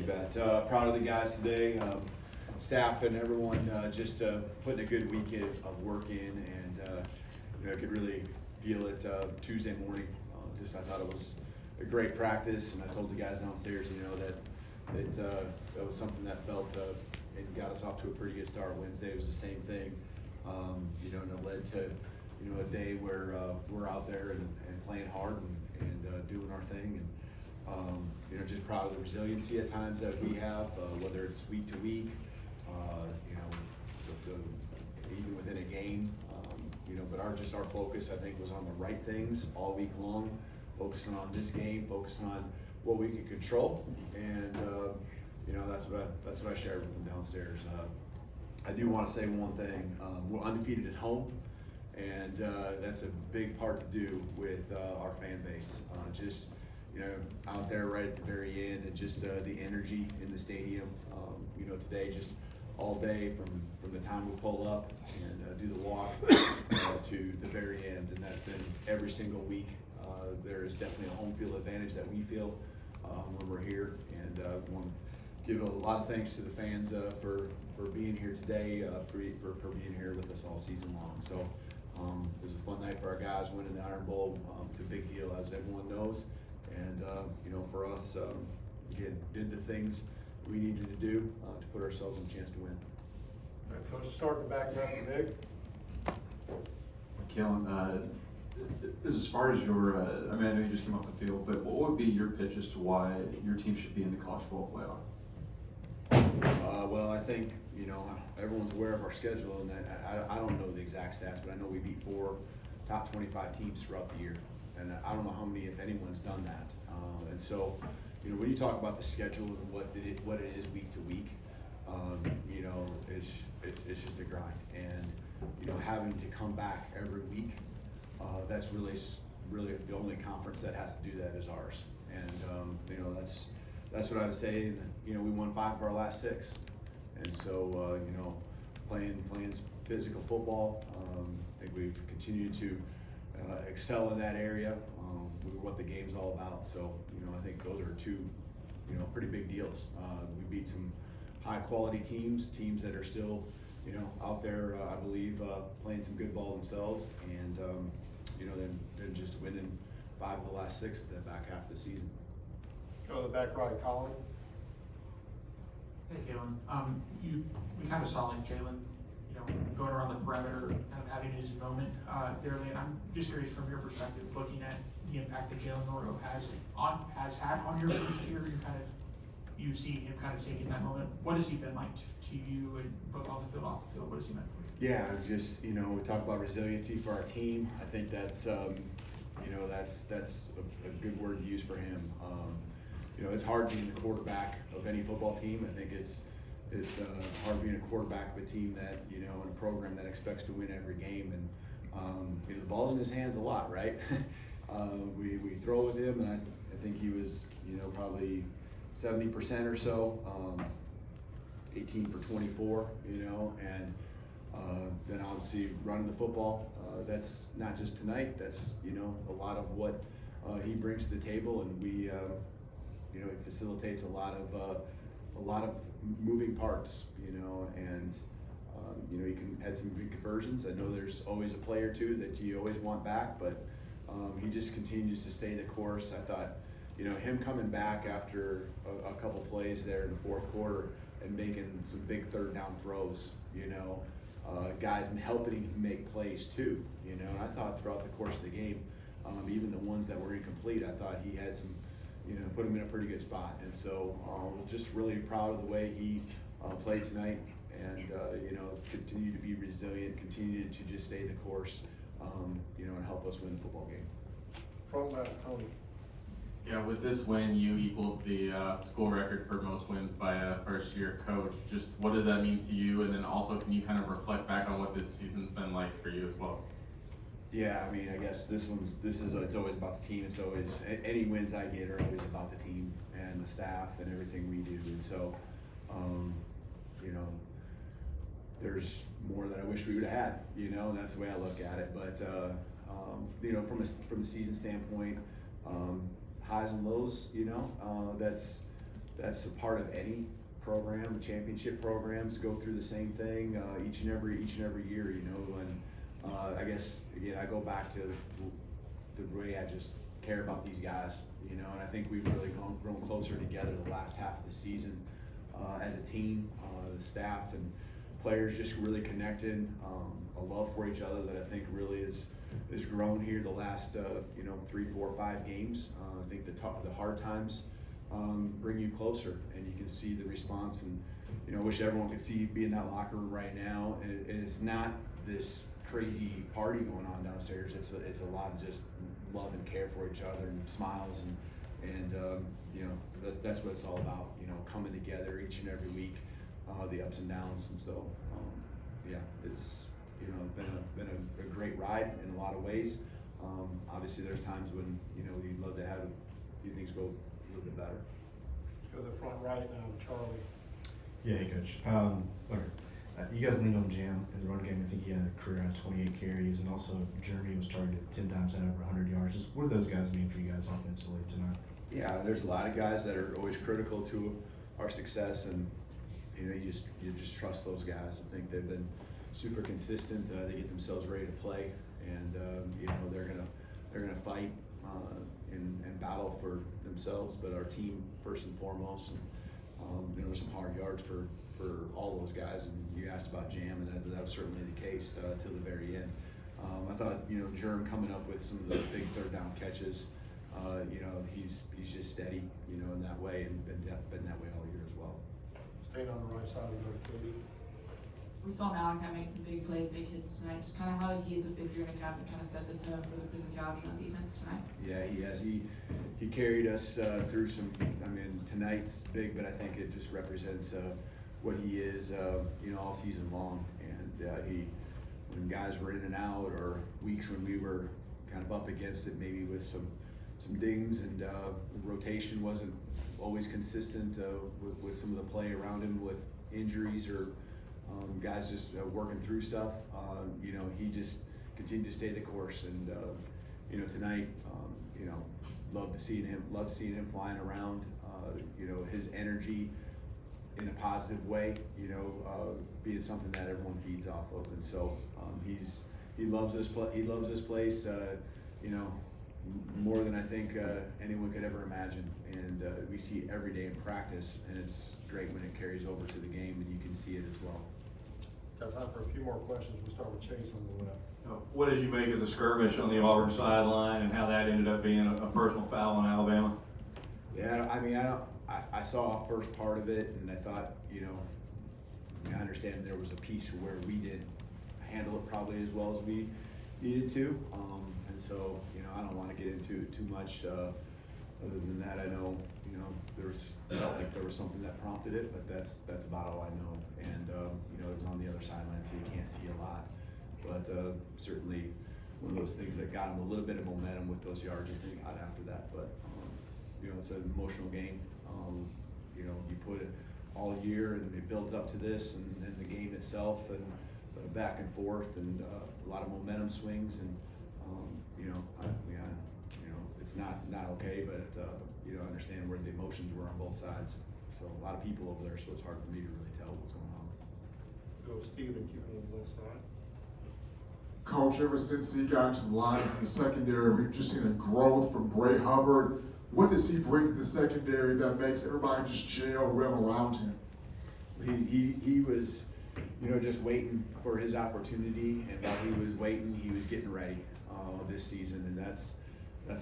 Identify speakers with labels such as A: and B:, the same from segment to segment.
A: You bet. Proud of the guys today, staff and everyone, just putting a good week of work in, and I could really feel it Tuesday morning. I thought it was a great practice, and I told the guys downstairs, that was something that felt and got us off to a pretty good start. Wednesday was the same thing, and it led to a day where we're out there and playing hard and doing our thing. And just proud of the resiliency at times that we have, whether it's week to week, even within a game, but our focus, I think, was on the right things all week long, focusing on this game, focusing on what we can control, and that's what I shared with them downstairs. I do want to say one thing: we're undefeated at home, and that's a big part to do with our fan base. Out there right at the very end, and just the energy in the stadium. Today, just all day from the time we pull up and do the walk to the very end, and that's been every single week. There is definitely a home field advantage that we feel when we're here, and want to give a lot of thanks to the fans for being here today, for being here with us all season long. So it was a fun night for our guys winning the Iron Bowl. It's a big deal, as everyone knows. And for us, again, did the things we needed to do to put ourselves in a chance to win.
B: All right, Coach, start the back half of Big.
C: Kalen, as far as your, I know you just came off the field, but what would be your pitch as to why your team should be in the college football playoff?
A: Well, I think, everyone's aware of our schedule, and I don't know the exact stats, but I know we beat 4 top 25 teams throughout the year. And I don't know how many, if anyone's done that. And so, when you talk about the schedule and what it is week to week, it's just a grind. And having to come back every week, that's really the only conference that has to do that is ours. And that's what I would say. We won 5 of our last 6, and so playing physical football. I think we've continued to excel in that area, what the game's all about. So, I think those are 2, pretty big deals. We beat some high quality teams that are still, out there, I believe, playing some good ball themselves, and, then just winning 5 of the last 6 at the back half of the season.
B: Go to the back right, Colin.
D: Hey, Kalen. We kind of saw like Jalen, going around the perimeter, kind of having his moment there. And I'm just curious from your perspective, looking at the impact that Jalen Nordo has had on your first year. You see him kind of taking that moment. What has he been like to you, and both on the field, off the field? What has he meant for you?
A: Yeah, it was just we talk about resiliency for our team. I think that's that's a good word to use for him. It's hard being the quarterback of any football team. I think it's hard being a quarterback of a team that, in a program that expects to win every game. And, the ball's in his hands a lot, right? We throw with him, and I think he was, probably 70% or so, 18 for 24, and then obviously running the football. That's not just tonight, that's, a lot of what he brings to the table, and we, it facilitates a lot of moving parts, and you can add some good conversions. I know there's always a play or two that you always want back, but he just continues to stay the course. I thought, him coming back after a couple plays there in the fourth quarter and making some big third down throws, guys and helping him make plays too, and I thought throughout the course of the game, even the ones that were incomplete, I thought he had some, put him in a pretty good spot. And so was just really proud of the way he played tonight, and continue to be resilient, continue to just stay the course, and help us win the football game.
B: Front left, Tony.
E: Yeah, with this win, you equaled the school record for most wins by a first-year coach. Just what does that mean to you? And then also, can you kind of reflect back on what this season's been like for you as well?
A: Yeah, I guess it's always about the team. It's always, any wins I get are always about the team and the staff and everything we do. And so, there's more that I wish we would have had, and that's the way I look at it. But, from a season standpoint, highs and lows, that's a part of any program. The championship programs go through the same thing each and every year, you know. And I guess again, I go back to the way I just care about these guys, you know. And I think we've really grown closer together the last half of the season as a team. The staff and players just really connected. A love for each other that I think really is grown here the last 3, 4, 5 games. I think the hard times bring you closer, and you can see the response. And you know, I wish everyone could see be in that locker room right now. And it's not this crazy party going on downstairs. It's a lot of just love and care for each other and smiles and you know, that's what it's all about. You know, coming together each and every week, the ups and downs. And so yeah, it's been a great ride in a lot of ways. Obviously, there's times when you'd love to have a few things go a little bit better.
B: Let's go to the front right now, Charlie.
F: Yeah, hey coach. You guys leaned on Jam in the run game. I think he had a career on 28 carries, and also Jeremy was targeted 10 times, had over 100 yards. Just what do those guys mean for you guys offensively tonight?
A: Yeah, there's a lot of guys that are always critical to our success, and you just trust those guys. I think they've been super consistent. They get themselves ready to play, and they're gonna fight and battle for themselves, but our team first and foremost. And there's some hard yards for all those guys, and you asked about Jam, and that was certainly the case till the very end. I thought Jerm coming up with some of those big third down catches. He's just steady, in that way, and been that way all year as well.
B: Staying on the right side of the Katie.
G: We saw Malachi make some big plays, big hits tonight. Just kind of how he, as a fifth year in the captain, kind of set the tone for the physicality on defense tonight.
A: Yeah, he has. He carried us through some. I mean, tonight's big, but I think it just represents what he is, all season long. And when guys were in and out, or weeks when we were kind of up against it, maybe with some dings, and the rotation wasn't always consistent with some of the play around him, with injuries or guys just working through stuff. He just continued to stay the course, and tonight, love seeing him flying around. His energy in a positive way, being something that everyone feeds off of, and so he loves this place, more than I think anyone could ever imagine, and we see it every day in practice, and it's great when it carries over to the game, and you can see it as well.
B: Got time for a few more questions. We'll start with Chase on the left.
H: What did you make of the skirmish on the Auburn sideline, and how that ended up being a personal foul on Alabama?
A: Yeah, I mean, I saw first part of it, and I thought, I understand there was a piece where we didn't handle it probably as well as we needed to, and so, I don't want to get into too much other than that. I know, felt like there was something that prompted it, but that's about all I know. And it was on the other sideline, so you can't see a lot. But certainly one of those things that got him a little bit of momentum with those yards that he got after that. But it's an emotional game. You put it all year, and it builds up to this, and the game itself, and back and forth, and a lot of momentum swings, and it's not okay, but I understand where the emotions were on both sides. So a lot of people over there, so it's hard for me to really tell what's going on.
B: Go Steven, keeping on the left side.
I: Coach, ever since he got into the line in the secondary, we've just seen a growth from Bray Hubbard. What does he bring to the secondary that makes everybody just gel well around him?
A: He was, just waiting for his opportunity, and while he was waiting, he was getting ready this season, and that's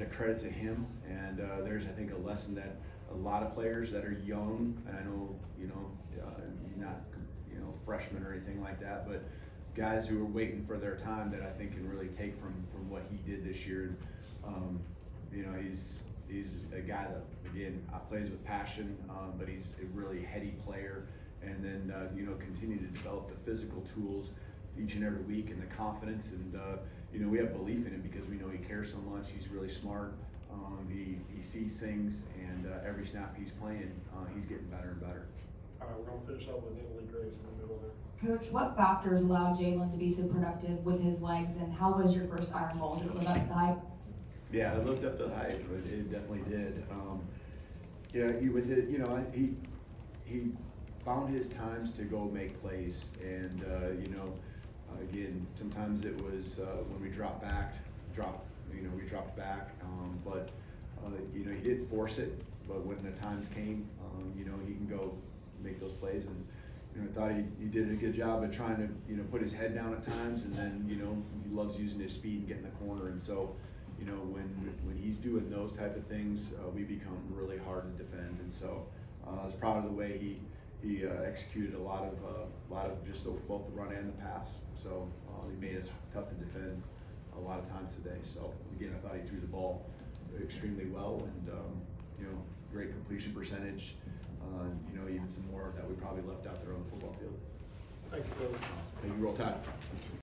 A: a credit to him. And there's, I think, a lesson that a lot of players that are young, and I know, not freshmen or anything like that, but guys who are waiting for their time, that I think can really take from what he did this year. He's a guy that, again, plays with passion, but he's a really heady player, and then continue to develop the physical tools each and every week, and the confidence, and we have belief in him because we know he cares so much. He's really smart. He sees things, and every snap he's playing, he's getting better and better.
B: All right, we're gonna finish up with Emily Grace in the middle there.
J: Coach, what factors allowed Jalen to be so productive with his legs, and how was your first Iron Bowl? Did it live up to the hype?
A: Yeah, it lived up to the hype. It definitely did. Yeah, with it, you know, he found his times to go make plays, and you know, again, sometimes it was when we dropped back, we dropped back, but you know, he didn't force it, but when the times came, you know, he can go make those plays, and you know, I thought he did a good job of trying to, you know, put his head down at times, and then, you know, he loves using his speed and getting the corner, and so, you know, when he's doing those type of things, we become really hard to defend, and so I was proud of the way he executed a lot of just both the run and the pass. So he made us tough to defend a lot of times today. So again, I thought he threw the ball extremely well, and you know, great completion percentage. You know, even some more that we probably left out there on the football field.
B: Thank you, Coach.
A: Thank you, Roll Tide.